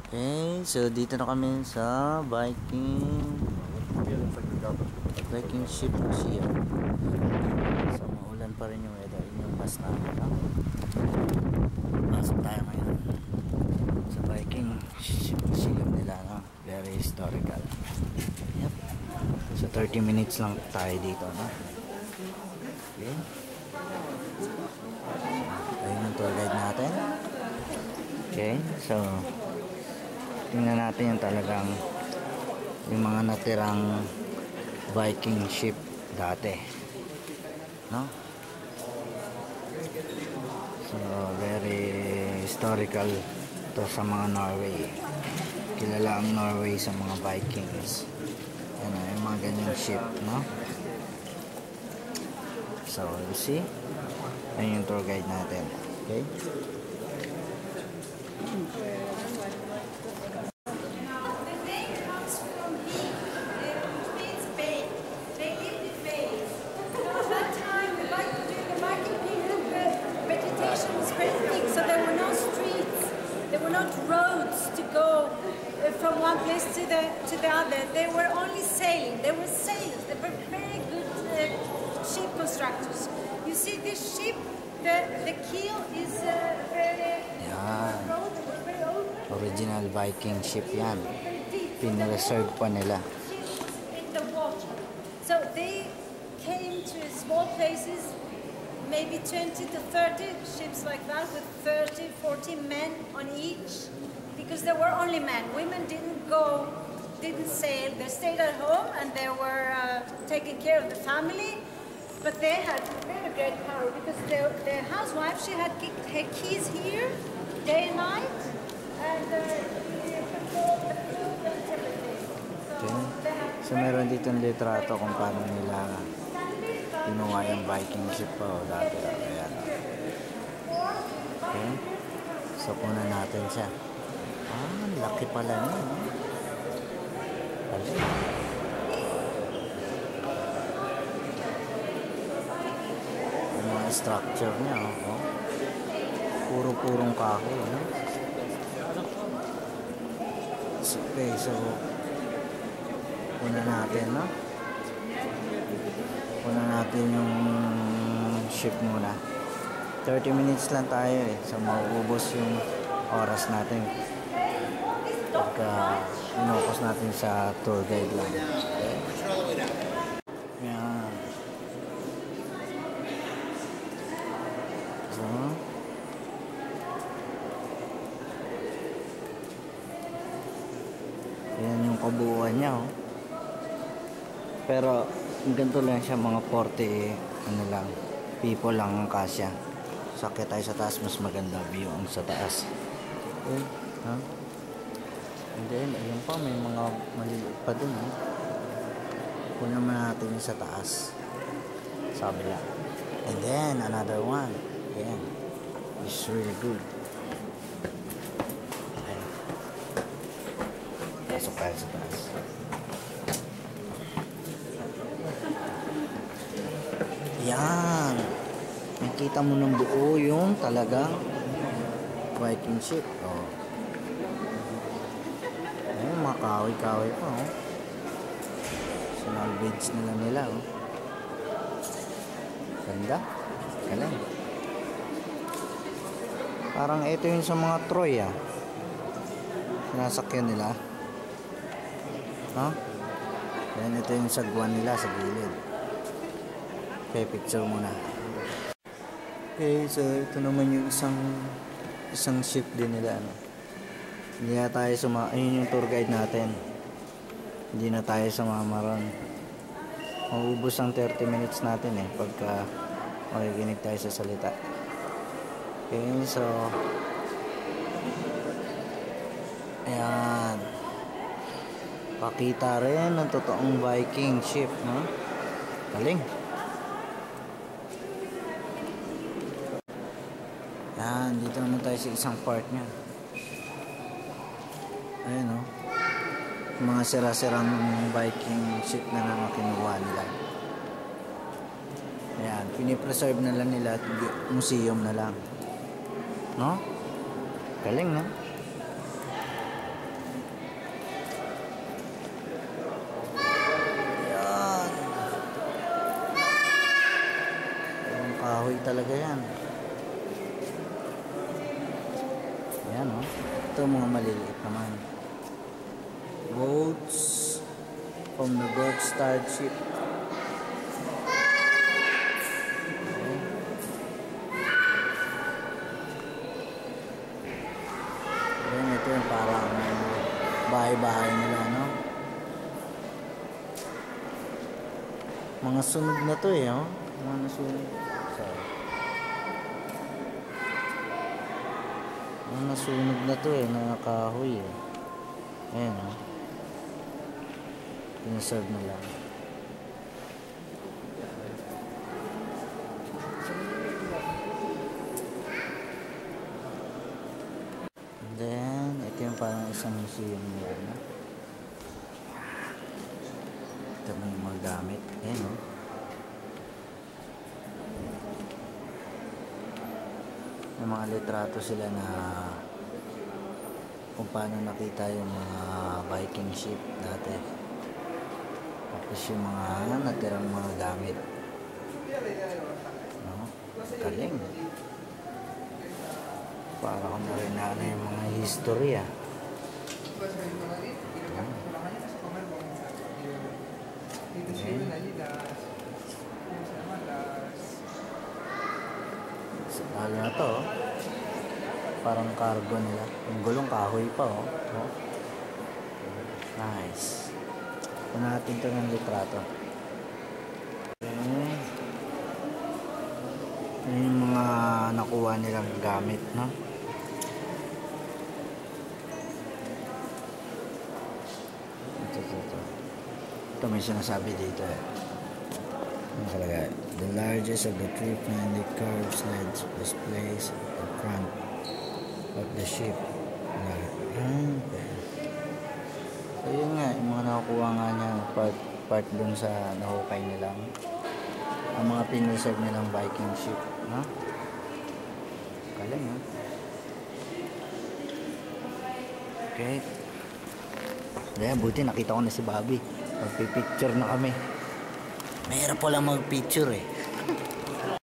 Okay, so dito na kami sa Viking Ship Museum. So maulan pa rin yung weather, yung bus namin. Pasok tayo ngayon sa Viking Ship Museum nila, no? Very historical. Yep. So 30 minutes lang tayo dito, no? Okay. Ayun yung tour guide natin. Okay, so tingnan natin yung talagang yung mga natirang Viking ship dati, no? So very historical to sa mga Norway. Kilala ang Norway sa mga Vikings. Yan o, yung mga ganyang ship, no? So you see, ayun yung tour guide natin. Okay. Roads to go from one place to the other. They were only sailing. They were sailors. They were very good ship constructors. You see this ship, the keel is very old. Very old. Original Viking ship yan. Pinareserve pa nila. In the water. So they came to small places, maybe 20 to 30 ships like that with 30, 40 men on each, because there were only men. Women didn't go, didn't sail. They stayed at home and they were taking care of the family. But they had very great power because their housewife, she had her keys here day and night, and she controlled the food and everything. So meron dito ng litrato kung paano nila pinuha yung Viking ship po dati. Ayan. Okay. So kunan natin siya. Laki pala niya, no? Yung mga structure niya, oh. Puro-purong kahoy, no? Okay, so kunan natin, no? Kunan natin yung ship muna. 30 minutes lang tayo eh. So mauubos yung oras natin pagka inokos natin sa tour guide lang. Okay. Yan. So yan yung kabuuan niya, oh. Pero ganito lang siya, mga 40 ano lang, people lang ang kasya. Sakit tayo sa taas, mas maganda view ang sa taas. Okay, ha? And then, ayun pa, may mga maliliit pa dun, eh. Kunin naman natin yung sa taas. Sabi lang. And then, another one. Ayan. It's really good. Okay. Pasok tayo sa taas. Yan. Nakita mo ng buo yung talagang Viking ship. Oh. Ayun, mga kahoy-kahoy pa, oh. Sinalvage na lang nila, oh. Ganda. Galing. Parang ito yung sa mga Troy, ah. Sinasakyan nila. Huh? Yan, ito yung sagwan nila sa gilid. Okay, picture muna. Okay, so ito naman yung isang ship din nila, ano. Hindi na tayo ayun yung tour guide natin. Hindi na tayo sumama ron. Mauubos ang 30 minutes natin eh pagka makikinig tayo sa salita. Okay, so ayan. Pakita rin ng totoong Viking ship, no? Galing. Yan, dito naman tayo sa isang part niya. Ayan, o. Mga sira-sirang Viking ship na naman kinuha nila. Ayan, pinipreserve na lang nila at museum na lang. No? Galing, no? talaga yan. Ayan o. Ito mga maliliit naman. Boats from the Gold Star ship. Ayan, ito yung parang bahay-bahay nila, no? Mga sunog na to eh, oh. Mga nasunog. Sorry. Mga nasunog na to eh, nakakahoy eh. Ayan, oh. Pinaserve na lang. And then, ito yung parang isang museum nila, no? Ito mo yung mga gamit. Ayan, oh. May mga litrato sila na kung paano nakita yung mga Viking ship dati. Tapos yung mga natirang mga gamit. No? Galing. Para kung narinana yung mga history ah. Lalo na to, oh. Parang cargo nila. Yung gulong kahoy pa, oh. Oh. Nice. Ito natin ito ng litrato. Okay. Yan yung mga nakuha nilang gamit, no? Ito. Ito may sinasabi dito, eh. Nakalagay, the largest of the three finely carved sleds was placed at the front of the ship. Okay. So yun nga, yung mga nakukuha nga niya part dun sa nahukay nilang ang mga piniserve nilang Viking ship, no? Galing, ha? Okay. Kaya buti nakita ko na si Bobby. Magpipicture na kami. Mahirap pala mag-picture eh.